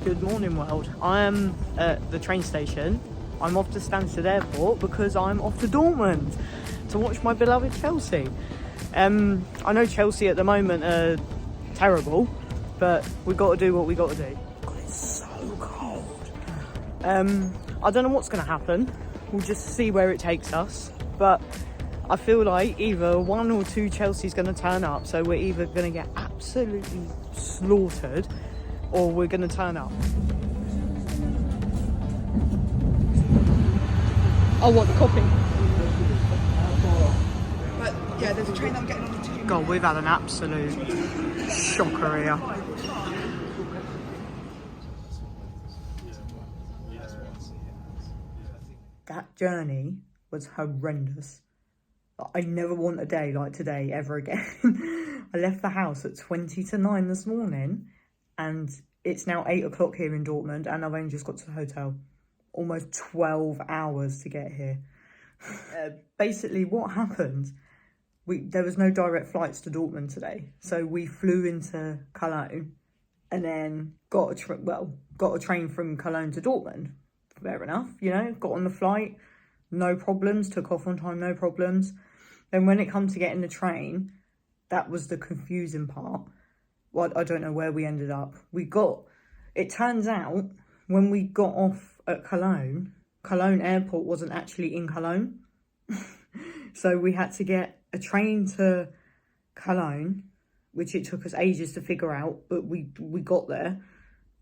Good morning, world. I am at the train station. I'm off to Stansted Airport because I'm off to Dortmund to watch my beloved Chelsea. I know Chelsea at the moment are terrible, but we've got to do what we got to do. God, it's so cold. I don't know what's going to happen. We'll just see where it takes us. But I feel like either one or two Chelsea's going to turn up. So we're either going to get absolutely slaughtered or we're going to turn up. Oh, what, the copy? But yeah, there's a train I'm getting on to. God, we've had an absolute shocker here. That journey was horrendous. I never want a day like today ever again. I left the house at 20 to 9 this morning and it's now 8 o'clock here in Dortmund and I've only just got to the hotel. Almost 12 hours to get here. Basically what happened, there was no direct flights to Dortmund today. So we flew into Cologne and then got a train from Cologne to Dortmund. Fair enough, you know, got on the flight, no problems, took off on time, no problems. Then when it comes to getting the train, that was the confusing part. Well, I don't know where we ended up. It turns out, when we got off at Cologne Airport wasn't actually in Cologne. So we had to get a train to Cologne, which it took us ages to figure out, but we got there.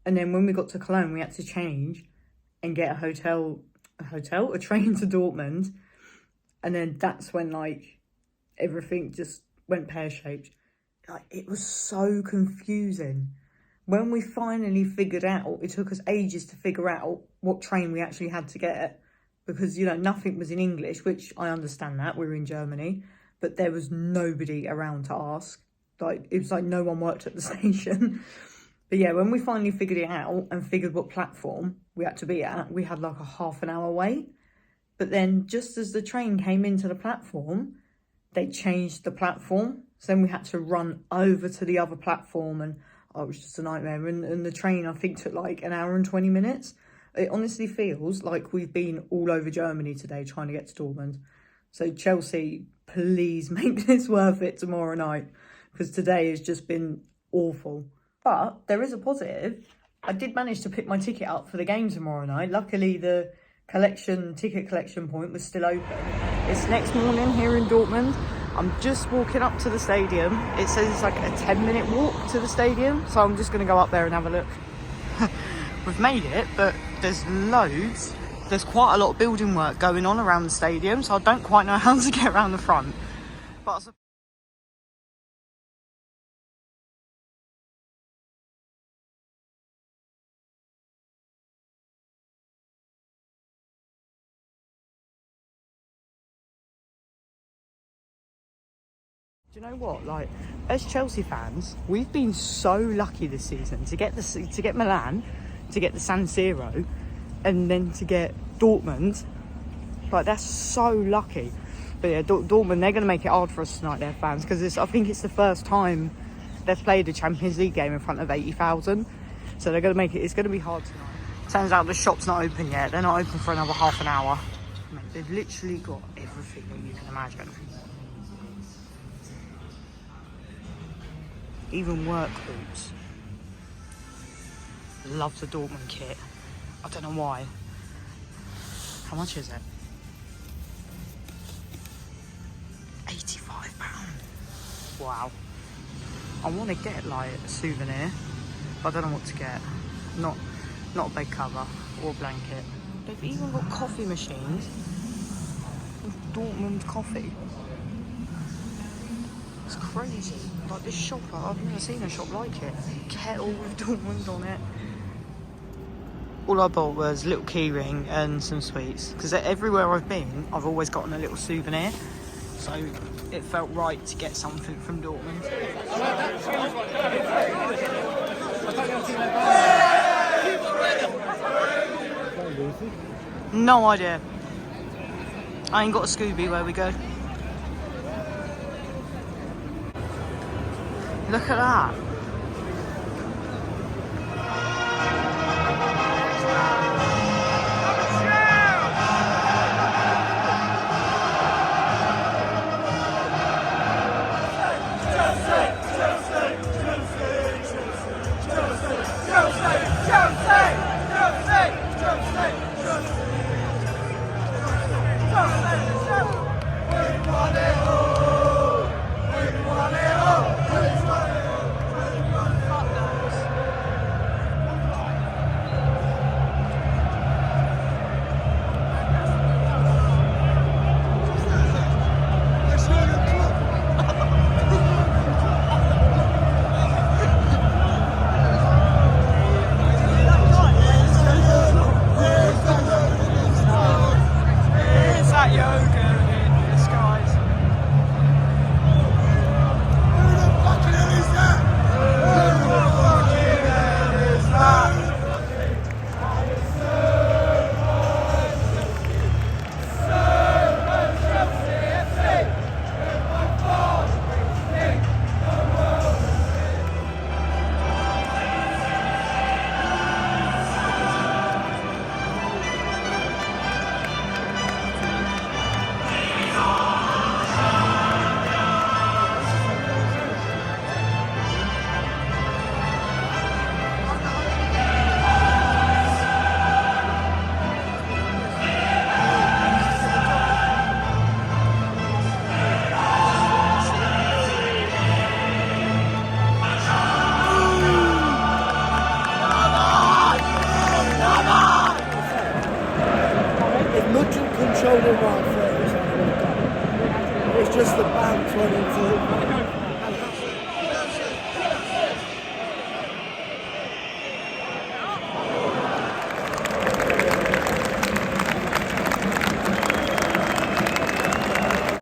And then when we got to Cologne, we had to change and get a train to Dortmund. And then that's when, like, everything just went pear-shaped. Like, it was so confusing. When we finally figured out, it took us ages to figure out what train we actually had to get. Because, you know, nothing was in English, which I understand that, we're in Germany. But there was nobody around to ask. Like, it was like no one worked at the station. But yeah, when we finally figured it out and figured what platform we had to be at, we had like a half an hour wait. But then just as the train came into the platform, they changed the platform. So then we had to run over to the other platform and it was just a nightmare. And the train, I think, took like an hour and 20 minutes. It honestly feels like we've been all over Germany today trying to get to Dortmund. So Chelsea, please make this worth it tomorrow night, because today has just been awful. But there is a positive. I did manage to pick my ticket up for the game tomorrow night. Luckily, the ticket collection point was still open. It's next morning here in Dortmund. I'm just walking up to the stadium. It says it's like a 10-minute walk to the stadium, so I'm just going to go up there and have a look. We've made it, but there's quite a lot of building work going on around the stadium, so I don't quite know how to get around the front. But do you know what? Like, as Chelsea fans, we've been so lucky this season to get Milan, to get the San Siro, and then to get Dortmund. Like, that's so lucky. But yeah, Dortmund, they're going to make it hard for us tonight, their fans, because I think it's the first time they've played a Champions League game in front of 80,000. So they're going to make it. It's going to be hard tonight. Turns out the shop's not open yet. They're not open for another half an hour. Mate, they've literally got everything that you can imagine. Even work boots. Love the Dortmund kit. I don't know why. How much is it? £85. Wow. I want to get like a souvenir, but I don't know what to get. Not a bed cover or blanket. They've even got coffee machines with Dortmund coffee. It's crazy. Like, this shop, I've never seen a shop like it. Kettle with Dortmund on it. All I bought was a little keyring and some sweets, because everywhere I've been, I've always gotten a little souvenir. So it felt right to get something from Dortmund. No idea. I ain't got a Scooby. Where we go? Look at that.